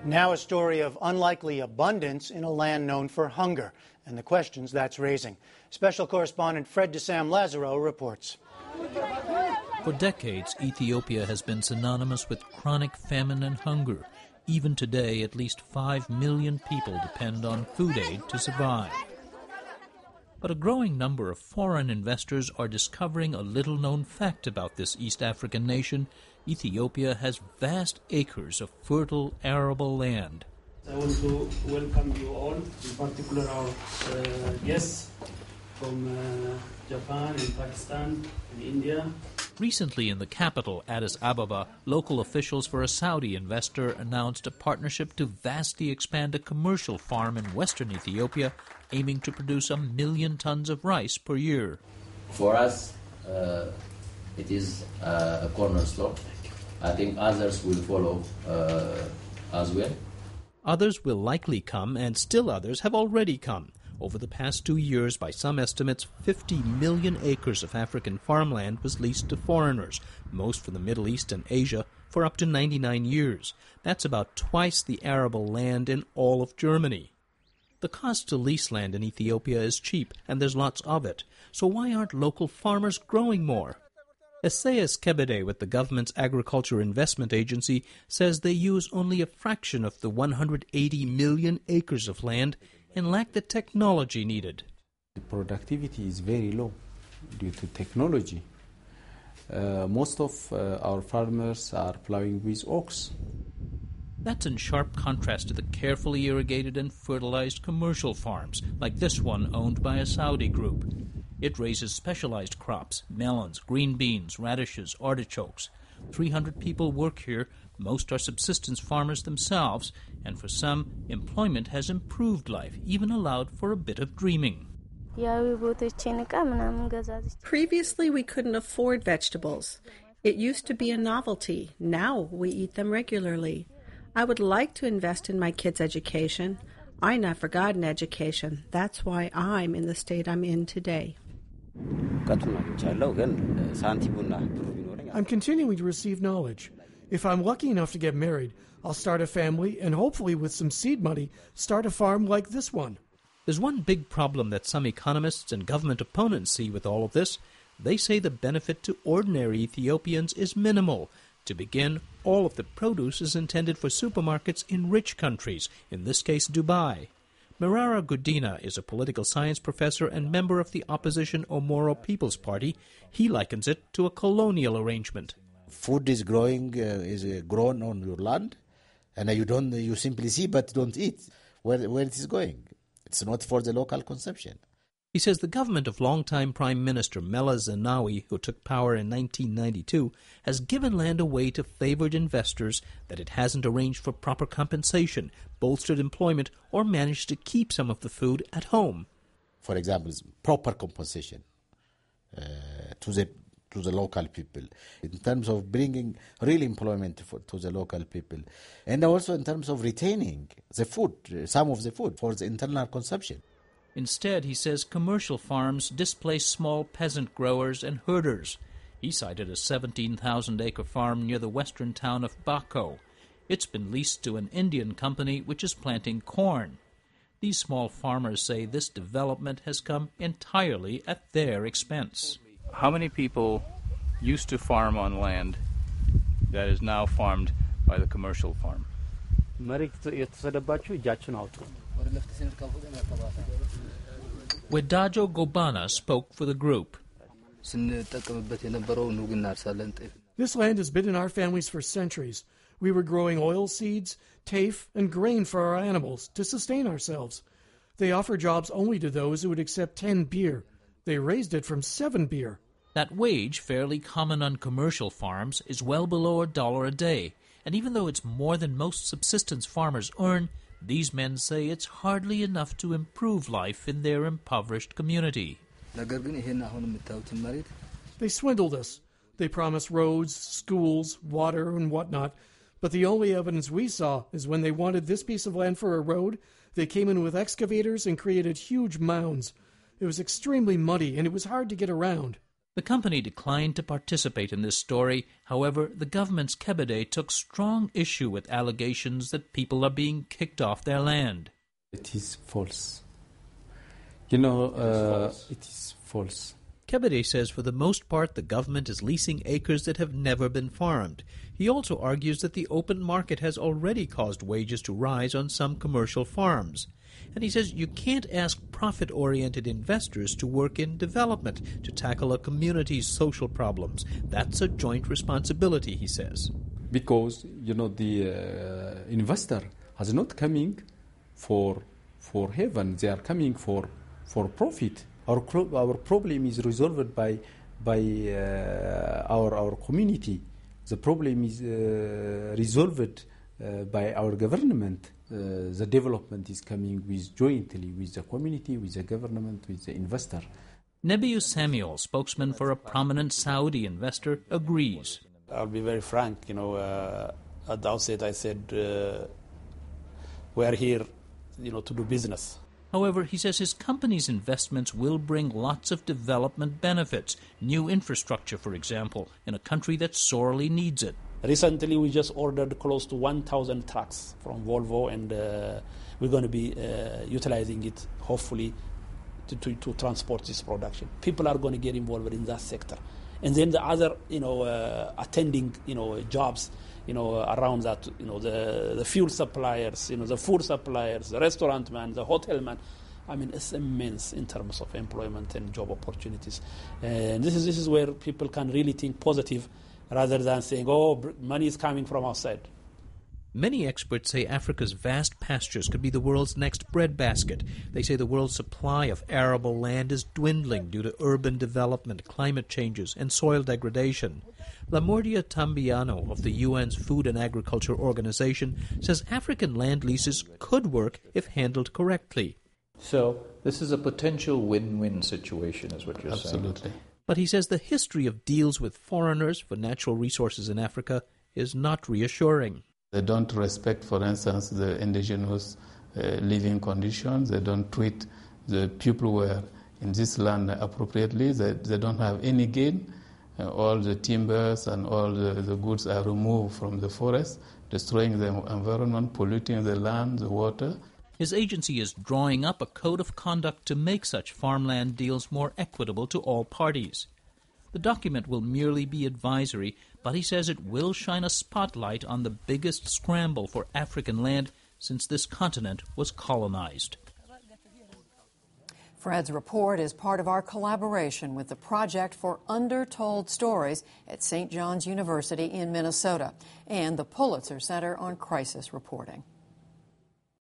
Now a story of unlikely abundance in a land known for hunger and the questions that's raising. Special correspondent Sam Lazaro reports. For decades, Ethiopia has been synonymous with chronic famine and hunger. Even today, at least 5 million people depend on food aid to survive. But a growing number of foreign investors are discovering a little-known fact about this East African nation. Ethiopia has vast acres of fertile, arable land. I want to welcome you all, in particular our guests from Japan and Pakistan and India. Recently in the capital, Addis Ababa, local officials for a Saudi investor announced a partnership to vastly expand a commercial farm in western Ethiopia, aiming to produce 1 million tons of rice per year. For us, it is a cornerstone. I think others will follow as well. Others will likely come, and still others have already come. Over the past 2 years, by some estimates, 50 million acres of African farmland was leased to foreigners, most from the Middle East and Asia, for up to 99 years. That's about twice the arable land in all of Germany. The cost to lease land in Ethiopia is cheap, and there's lots of it. So why aren't local farmers growing more? Esaias Kebede with the government's Agriculture Investment Agency says they use only a fraction of the 180 million acres of land and lack the technology needed. The productivity is very low due to technology. Most of our farmers are plowing with ox. That's in sharp contrast to the carefully irrigated and fertilized commercial farms, like this one owned by a Saudi group. It raises specialized crops, melons, green beans, radishes, artichokes. 300 people work here. Most are subsistence farmers themselves, and for some, employment has improved life, even allowed for a bit of dreaming. Previously, we couldn't afford vegetables. It used to be a novelty. Now we eat them regularly. I would like to invest in my kids' education. I never forgotten education. That's why I'm in the state I'm in today. I'm continuing to receive knowledge. If I'm lucky enough to get married, I'll start a family and hopefully with some seed money, start a farm like this one. There's one big problem that some economists and government opponents see with all of this. They say the benefit to ordinary Ethiopians is minimal. To begin, all of the produce is intended for supermarkets in rich countries, in this case Dubai. Merara Gudina is a political science professor and member of the opposition Omoro People's Party. He likens it to a colonial arrangement. Food is grown on your land, and you simply see but don't eat. Where it is going? It's not for the local consumption. He says the government of longtime Prime Minister Mela Zenawi, who took power in 1992, has given land away to favored investors, that it hasn't arranged for proper compensation, bolstered employment, or managed to keep some of the food at home. For example, proper compensation to the local people, in terms of bringing real employment to the local people, and also in terms of retaining the food, some of the food for the internal consumption. Instead, he says commercial farms displace small peasant growers and herders. He cited a 17,000-acre farm near the western town of Bako. It's been leased to an Indian company which is planting corn. These small farmers say this development has come entirely at their expense. How many people used to farm on land that is now farmed by the commercial farm? Wedajo Gobana spoke for the group. This land has been in our families for centuries. We were growing oil seeds, tafe, and grain for our animals to sustain ourselves. They offer jobs only to those who would accept 10 beer. They raised it from 7 beer. That wage, fairly common on commercial farms, is well below $1 a day. And even though it's more than most subsistence farmers earn, these men say it's hardly enough to improve life in their impoverished community. They swindled us. They promised roads, schools, water, and whatnot. But the only evidence we saw is when they wanted this piece of land for a road, they came in with excavators and created huge mounds. It was extremely muddy, and it was hard to get around. The company declined to participate in this story. However, the government's Kebede took strong issue with allegations that people are being kicked off their land. It is false. It is false. Kebede says for the most part the government is leasing acres that have never been farmed. He also argues that the open market has already caused wages to rise on some commercial farms. And he says you can't ask profit-oriented investors to work in development to tackle a community's social problems. That's a joint responsibility, he says. Because, the investor is not coming for heaven. They are coming for profit. Our problem is resolved by our community. The problem is resolved by our government. The development is coming jointly with the community, with the government, with the investor. Nebiu Samuel, spokesman for a prominent Saudi investor, agrees. I'll be very frank. At the outset I said we are here, to do business. However, he says his company's investments will bring lots of development benefits, new infrastructure, for example, in a country that sorely needs it. Recently, we just ordered close to 1,000 trucks from Volvo, and we're going to be utilizing it, hopefully, to transport this production. People are going to get involved in that sector. And then the other, attending, jobs, around that, the fuel suppliers, the food suppliers, the restaurant man, the hotel man. I mean, it's immense in terms of employment and job opportunities. And this is where people can really think positive rather than saying, money is coming from outside. Many experts say Africa's vast pastures could be the world's next breadbasket. They say the world's supply of arable land is dwindling due to urban development, climate changes, and soil degradation. Lamordia Tambiano of the UN's Food and Agriculture Organization says African land leases could work if handled correctly. So this is a potential win-win situation, is what you're saying. Absolutely. But he says the history of deals with foreigners for natural resources in Africa is not reassuring. They don't respect, for instance, the indigenous living conditions. They don't treat the people who are in this land appropriately. They don't have any gain. All the timbers and all the goods are removed from the forest, destroying the environment, polluting the land, the water. His agency is drawing up a code of conduct to make such farmland deals more equitable to all parties. The document will merely be advisory, but he says it will shine a spotlight on the biggest scramble for African land since this continent was colonized. Fred's report is part of our collaboration with the Project for Undertold Stories at St. John's University in Minnesota and the Pulitzer Center on Crisis Reporting.